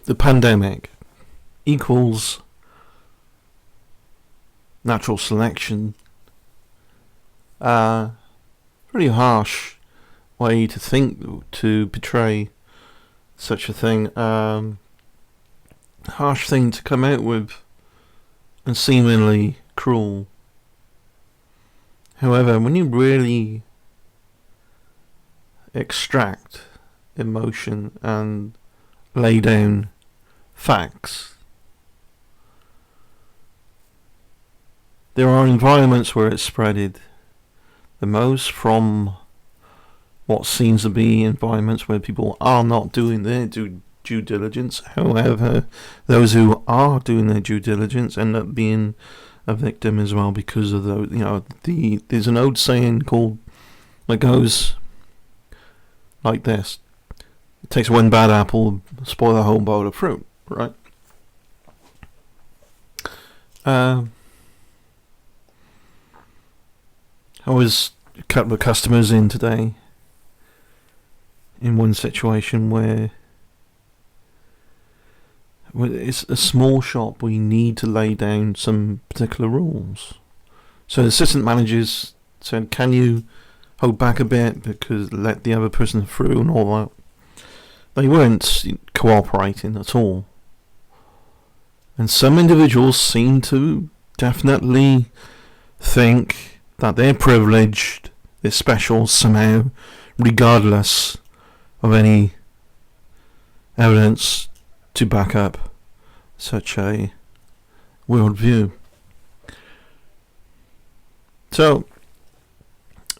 the pandemic equals natural selection. Pretty harsh way to think, to portray such a thing. Harsh thing to come out with, and seemingly cruel. However, when you really extract emotion and lay down facts, there are environments where it's spreaded the most, from what seems to be environments where people are not doing their due diligence. However, those who are doing their due diligence end up being a victim as well, because of there's an old saying that goes like this: it takes one bad apple to spoil a whole bowl of fruit, right? I was a couple of customers in today in one situation where it's a small shop. We need to lay down some particular rules. So the assistant managers said, can you hold back a bit because let the other person through and all that. They weren't cooperating at all. And some individuals seem to definitely think that they're privileged, they're special somehow, regardless of any evidence to back up such a worldview. So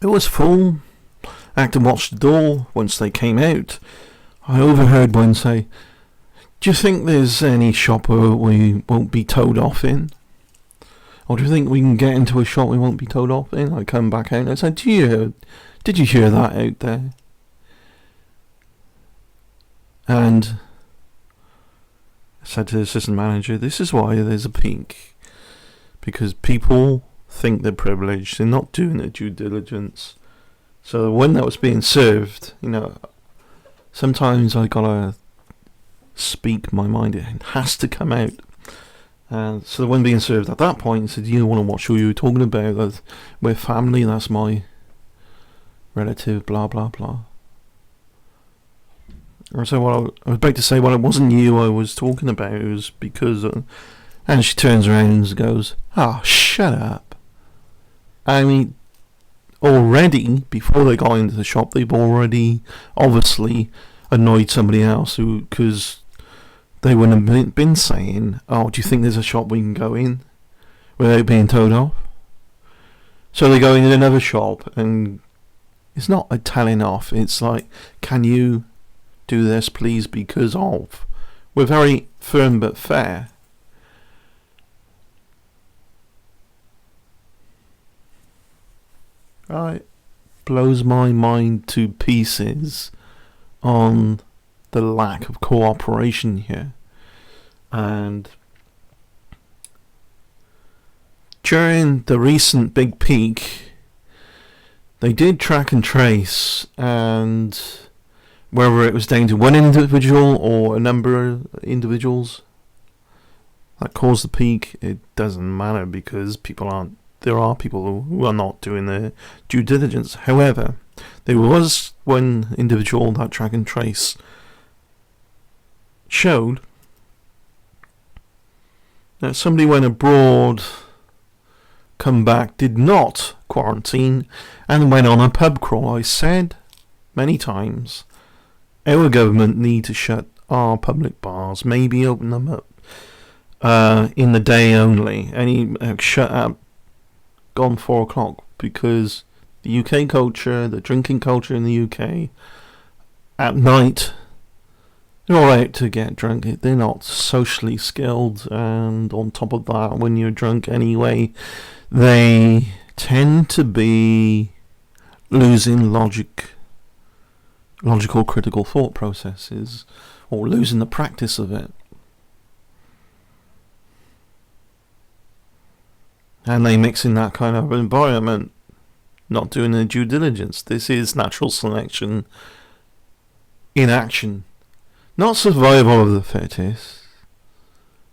it was full. I had to watch the door once they came out. I overheard one say, do you think there's any shop where we won't be towed off in? Or do you think we can get into a shop we won't be towed off in? I come back out and I said, did you hear that out there? And I said to the assistant manager, this is why there's a peak. Because people think they're privileged, they're not doing their due diligence. So when that was being served, sometimes I gotta speak my mind, it has to come out. And so when being served at that point, he said, you want to watch who you're talking about, we're family, that's my relative, blah blah blah. Or so what I was about to say, it wasn't you I was talking about, it was because and she turns around and goes, shut up. I mean, already, before they got into the shop, they've already obviously annoyed somebody else, because they wouldn't have been saying, do you think there's a shop we can go in without being told off? So they go into another shop, and it's not a telling off, it's like, can you do this please because of? We're very firm but fair. Right, blows my mind to pieces on the lack of cooperation here. And during the recent big peak, they did track and trace, and whether it was down to one individual or a number of individuals that caused the peak, it doesn't matter, because there are people who are not doing their due diligence. However, there was one individual that track and trace showed that somebody went abroad, come back, did not quarantine, and went on a pub crawl. I said many times, our government need to shut our public bars, maybe open them up in the day only, and shut up gone 4 o'clock, because the UK culture, the drinking culture in the UK, at night, they're all out to get drunk. They're not socially skilled, and on top of that, when you're drunk anyway, they tend to be losing logical critical thought processes, or losing the practice of it. And they mix in that kind of environment, not doing their due diligence. This is natural selection in action. Not survival of the fittest,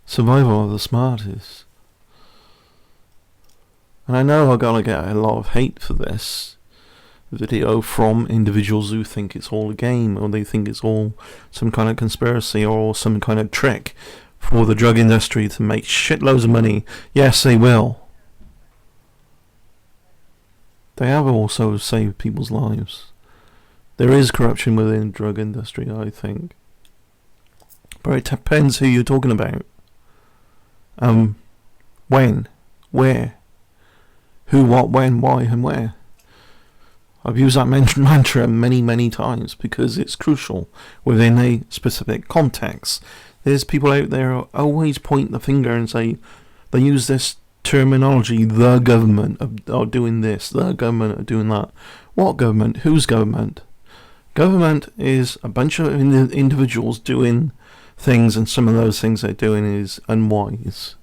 survival of the smartest. And I know I'm gonna get a lot of hate for this video from individuals who think it's all a game, or they think it's all some kind of conspiracy or some kind of trick for the drug industry to make shitloads of money. Yes, they will. They have also saved people's lives. There is corruption within the drug industry, I think. But it depends who you're talking about. When, where, who, what, when, why, and where. I've used that mantra many times because it's crucial within a specific context. There's people out there who always point the finger and say, they use this terminology, the government are doing this, the government are doing that. What government? Whose government? Government is a bunch of individuals doing things, and some of those things they're doing is unwise.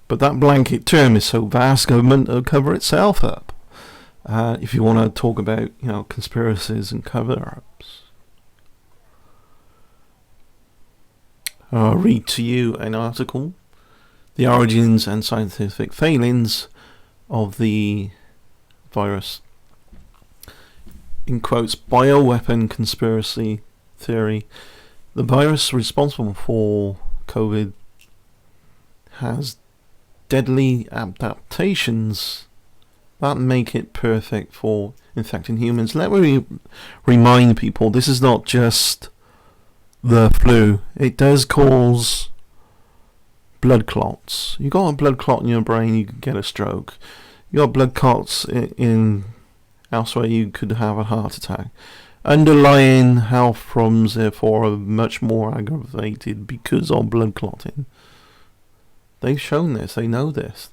But that blanket term is so vast, government will cover itself up. If you want to talk about, conspiracies and cover-ups. I'll read to you an article, The Origins and Scientific Failings of the Virus. In quotes, bioweapon conspiracy theory. The virus responsible for COVID has deadly adaptations that make it perfect for infecting humans. Let me remind people, this is not just the flu. It does cause blood clots. You got a blood clot in your brain, you could get a stroke. You got blood clots in elsewhere, you could have a heart attack. Underlying health problems, therefore, are much more aggravated because of blood clotting. They've shown this. They know this.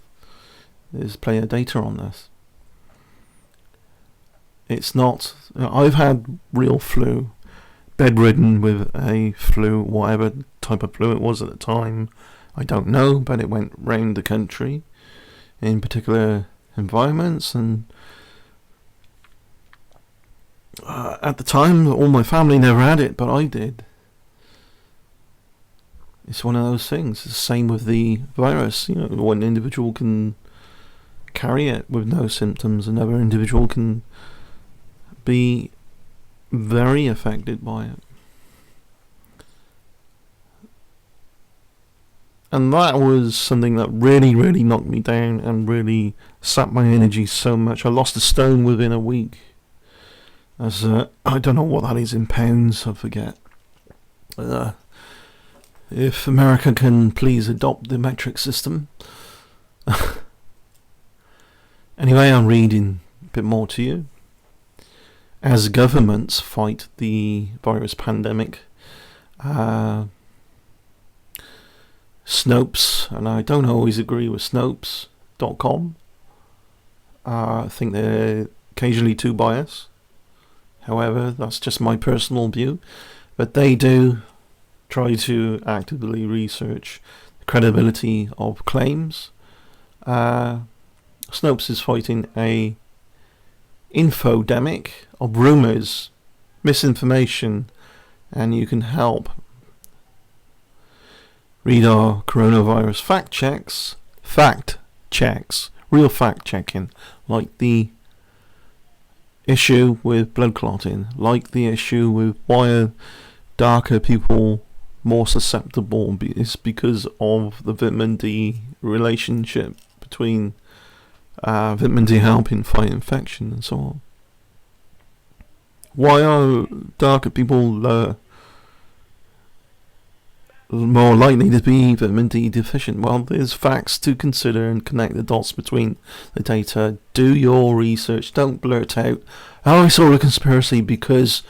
There's plenty of data on this. It's not... I've had real flu. Bedridden with a flu, whatever type of flu it was at the time. I don't know, but it went round the country in particular environments, and at the time all my family never had it, but I did. It's one of those things. It's the same with the virus. One individual can carry it with no symptoms, another individual can be very affected by it. And that was something that really knocked me down and really sapped my energy so much. I lost a stone within a week. As I don't know what that is in pounds, I forget. If America can please adopt the metric system. Anyway, I'm reading a bit more to you. As governments fight the virus pandemic, Snopes, and I don't always agree with Snopes.com. I think they're occasionally too biased. However, that's just my personal view. But they do try to actively research the credibility of claims. Snopes is fighting a infodemic of rumours, misinformation, and you can help. Read our coronavirus fact checks, real fact checking, like the issue with blood clotting, like the issue with why are darker people more susceptible. It's because of the vitamin D relationship between vitamin D helping fight infection and so on. Why are darker people more likely to be vitamin D deficient? Well, there's facts to consider and connect the dots between the data. Do your research. Don't blurt out, I saw a conspiracy because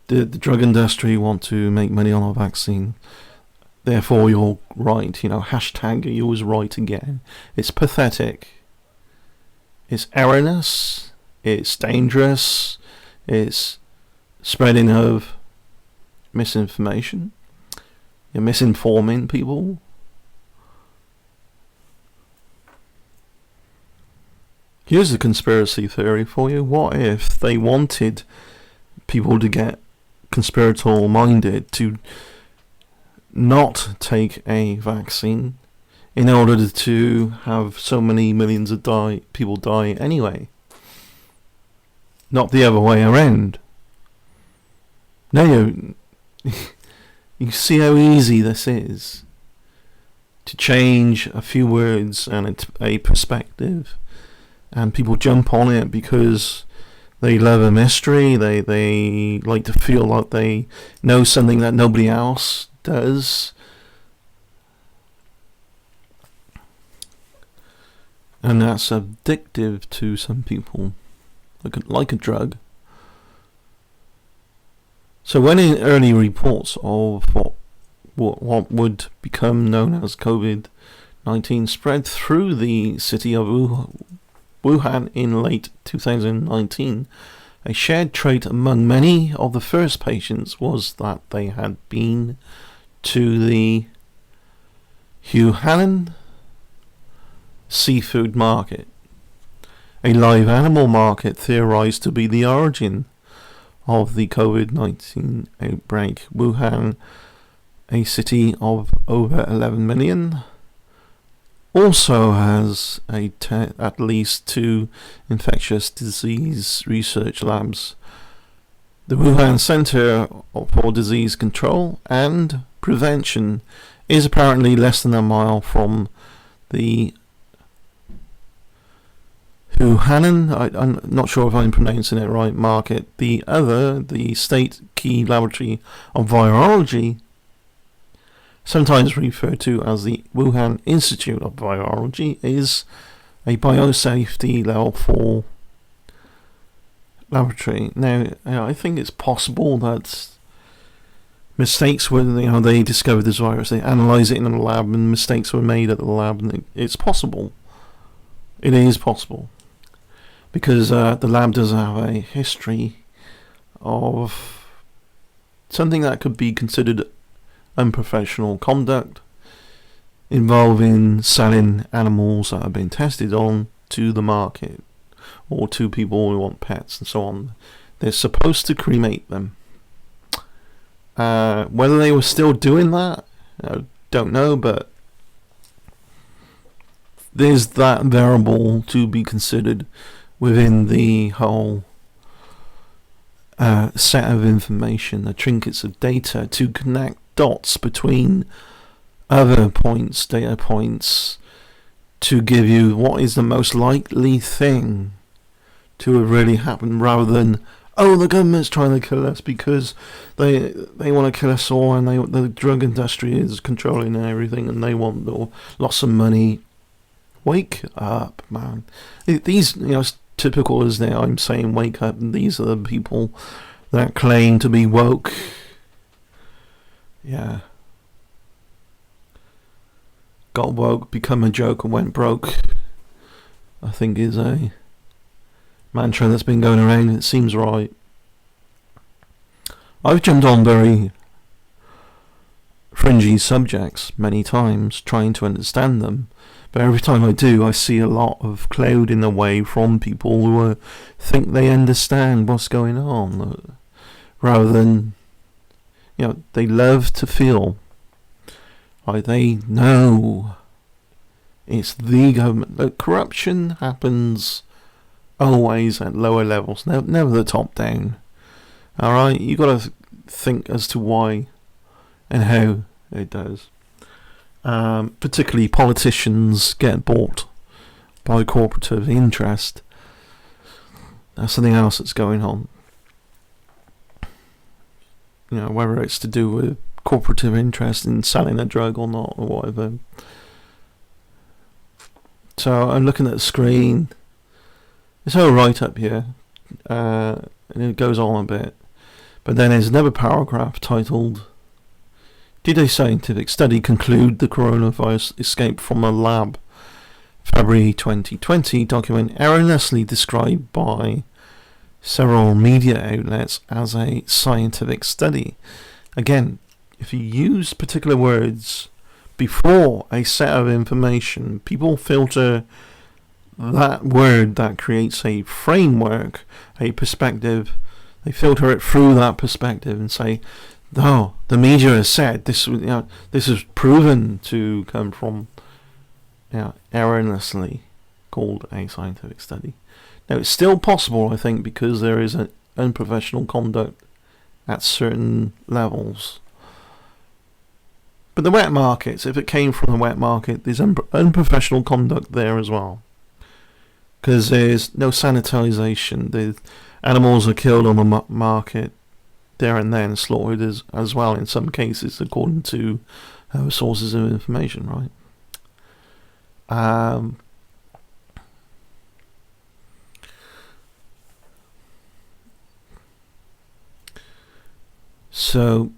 the drug industry want to make money on our vaccine. Therefore, you're right. Hashtag you was right again. It's pathetic. It's erroneous. It's dangerous. It's spreading of misinformation. You're misinforming people. Here's a conspiracy theory for you. What if they wanted people to get conspiratorial minded to not take a vaccine in order to have so many millions of people die anyway. Not the other way around. No, you see how easy this is to change a few words and a perspective, and people jump on it because they love a mystery. They like to feel like they know something that nobody else does. And that's addictive to some people, like a drug. So when in early reports of what would become known as COVID-19 spread through the city of Wuhan in late 2019, a shared trait among many of the first patients was that they had been to the Huanan seafood market, a live animal market theorized to be the origin of the COVID-19 outbreak. Wuhan, a city of over 11 million, also has at least 2 infectious disease research labs. The Wuhan Center for Disease Control and Prevention is apparently less than a mile from the Huanan, I'm not sure if I'm pronouncing it right, market. The state key laboratory of virology, sometimes referred to as the Wuhan Institute of Virology, is a biosafety level 4 laboratory. Now, I think it's possible that mistakes were, they discovered this virus, they analysed it in a lab, and mistakes were made at the lab, and it's possible. It is possible. Because the lab does have a history of something that could be considered unprofessional conduct, involving selling animals that have been tested on to the market, or to people who want pets and so on. They're supposed to cremate them. Whether they were still doing that, I don't know, but there's that variable to be considered within the whole set of information, the trinkets of data, to connect dots between other points, data points, to give you what is the most likely thing to have really happened, rather than, oh, the government's trying to kill us because they want to kill us all, and the drug industry is controlling everything, and they want lots of money. Wake up, man. These, typical as I'm saying wake up, and these are the people that claim to be woke. Yeah. Got woke, become a joke, and went broke, I think is a mantra that's been going around. It seems right. I've jumped on very fringy subjects many times, trying to understand them. But every time I do, I see a lot of cloud in the way from people who think they understand what's going on, rather than, they love to feel like they know it's the government. But corruption happens always at lower levels, never the top down. Alright, you got to think as to why and how it does. Particularly politicians get bought by corporative interest. That's something else that's going on. Whether it's to do with corporative interest in selling a drug or not, or whatever. So I'm looking at the screen. It's all right up here, and it goes on a bit. But then there's another paragraph titled, "Did a scientific study conclude the coronavirus escaped from a lab?" February 2020 document erroneously described by several media outlets as a scientific study. Again, if you use particular words before a set of information, people filter that word. That creates a framework, a perspective They filter it through that perspective and say, "No, the media has said this. This is proven to come from, erroneously called a scientific study." Now, it's still possible, I think, because there is an unprofessional conduct at certain levels. But the wet markets, if it came from the wet market, there's unprofessional conduct there as well. Because there's no sanitization. The animals are killed on the market there and then, slaughtered as well in some cases, according to sources of information, right? So,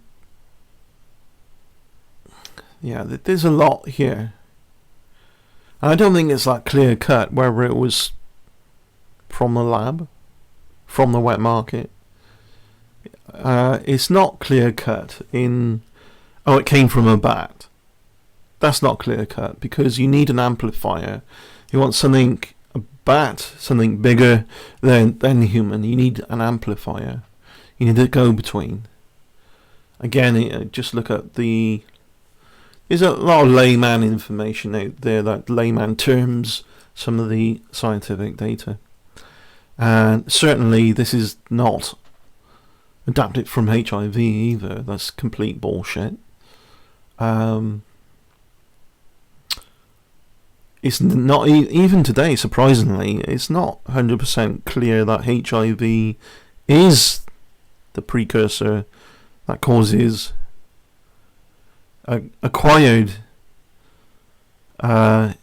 yeah, there's a lot here. And I don't think it's that clear cut whether it was from the lab, from the wet market. It's not clear cut in, it came from a bat. That's not clear cut because you need an amplifier. You want something, a bat, something bigger than human. You need an amplifier. You need a go-between. Again, just look at there's a lot of layman information out there, that layman terms some of the scientific data. And certainly this is not adapted from HIV either. That's complete bullshit. It's not, even today, surprisingly, it's not 100% clear that HIV is the precursor that causes acquired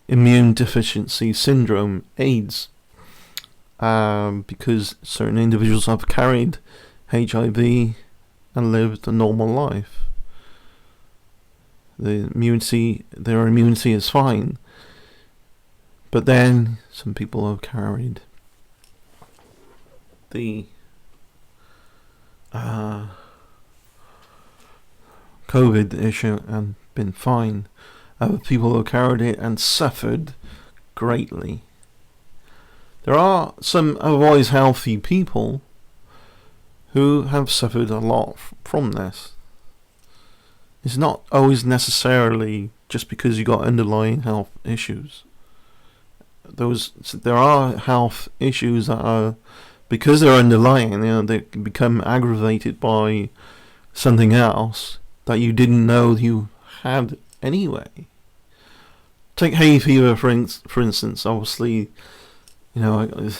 immune deficiency syndrome, AIDS, because certain individuals have carried HIV and lived a normal life. Their immunity is fine, but then some people have carried the COVID issue and been fine. Other people have carried it and suffered greatly. There are some otherwise healthy people who have suffered a lot from this. It's not always necessarily just because you got underlying health issues. There are health issues that are, because they're underlying, they become aggravated by something else that you didn't know you had anyway. Take hay fever for instance. Obviously, you'll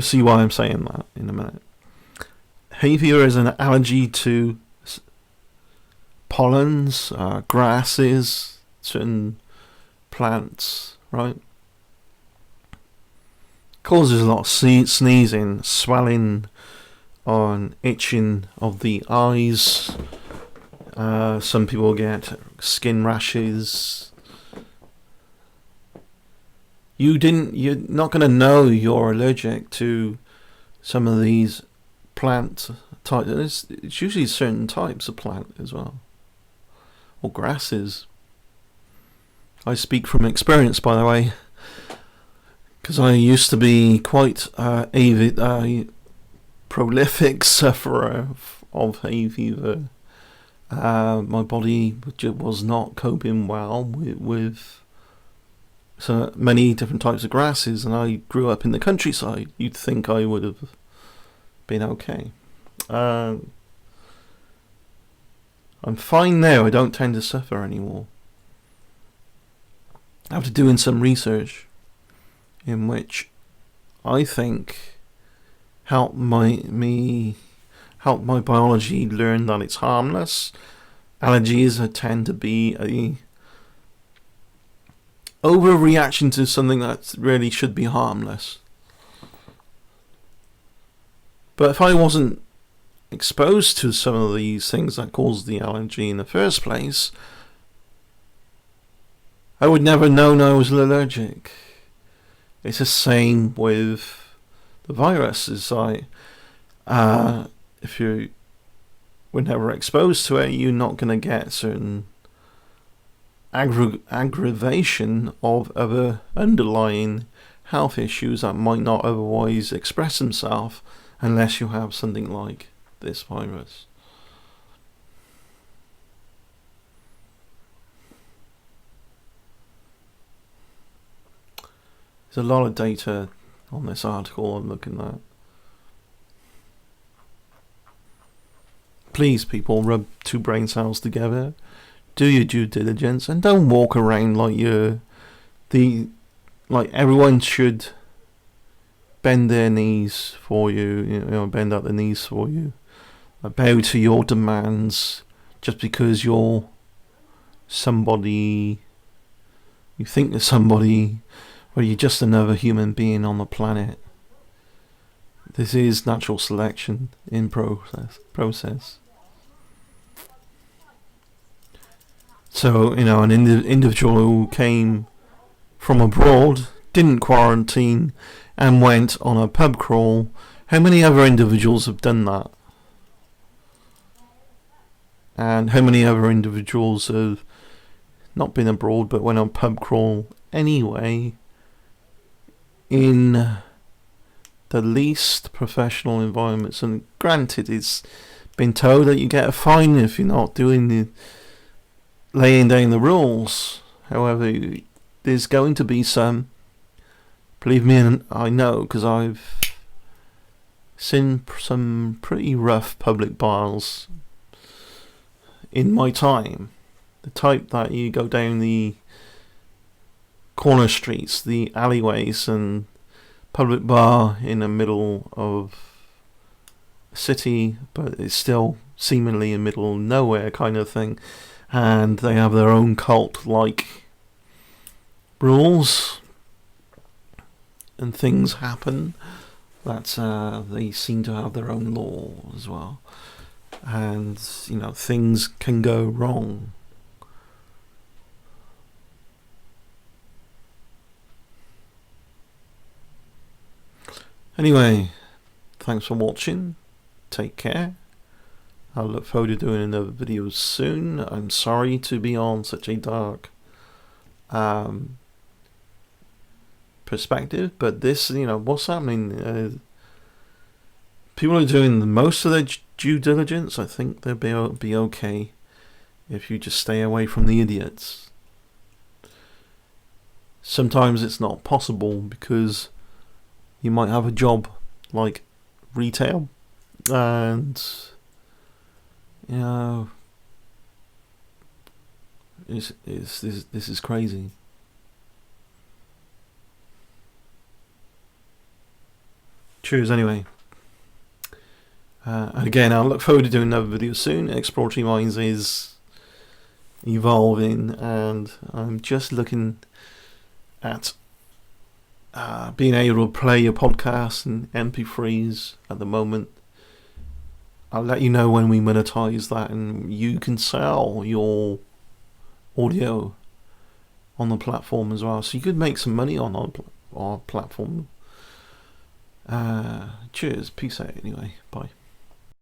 see why I'm saying that in a minute. Hay fever is an allergy to pollens, grasses, certain plants, right? Causes a lot of sneezing, swelling, itching of the eyes. Some people get skin rashes. You're not going to know you're allergic to some of these plant types. It's usually certain types of plant as well, or grasses. I speak from experience, by the way, because I used to be quite a prolific sufferer of hay fever. My body was not coping well with so many different types of grasses, and I grew up in the countryside. You'd think I would have been okay. I'm fine now. I don't tend to suffer anymore. After doing some research in which I think helped my biology learn that it's harmless. Allergies tend to be a overreaction to something that really should be harmless. But if I wasn't exposed to some of these things that cause the allergy in the first place, I would never known I was allergic. It's the same with the virus. It's like, if you were never exposed to it, you're not going to get certain aggravation of other underlying health issues that might not otherwise express themselves unless you have something like this virus. There's a lot of data on this article I'm looking at. Please, people, rub two brain cells together, do your due diligence, and don't walk around like like everyone should bend their knees for you, bend up their knees for you, bow to your demands just because you're somebody, you think you're somebody, or you're just another human being on the planet. This is natural selection in process. So, an individual who came from abroad, didn't quarantine, and went on a pub crawl. How many other individuals have done that? And how many other individuals have not been abroad but went on pub crawl anyway in the least professional environments? And granted, it's been told that you get a fine if you're not laying down the rules. However, there's going to be some. Believe me, and I know, because I've seen some pretty rough public bars in my time. The type that you go down the corner streets, the alleyways, and public bar in the middle of a city, but it's still seemingly in the middle of nowhere kind of thing. And they have their own cult-like rules, and things happen that they seem to have their own law as well. And, things can go wrong. Anyway, thanks for watching. Take care. I'll look forward to doing another video soon. I'm sorry to be on such a dark perspective, but this, what's happening? People are doing most of their due diligence. I think they'll be okay if you just stay away from the idiots. Sometimes it's not possible because you might have a job like retail, and this is crazy. Cheers anyway. And again, I'll look forward to doing another video soon. Exploratory Minds is evolving, and I'm just looking at being able to play your podcast and MP3s at the moment. I'll let you know when we monetize that, and you can sell your audio on the platform as well. So you could make some money on our platform. Cheers. Peace out anyway. Bye.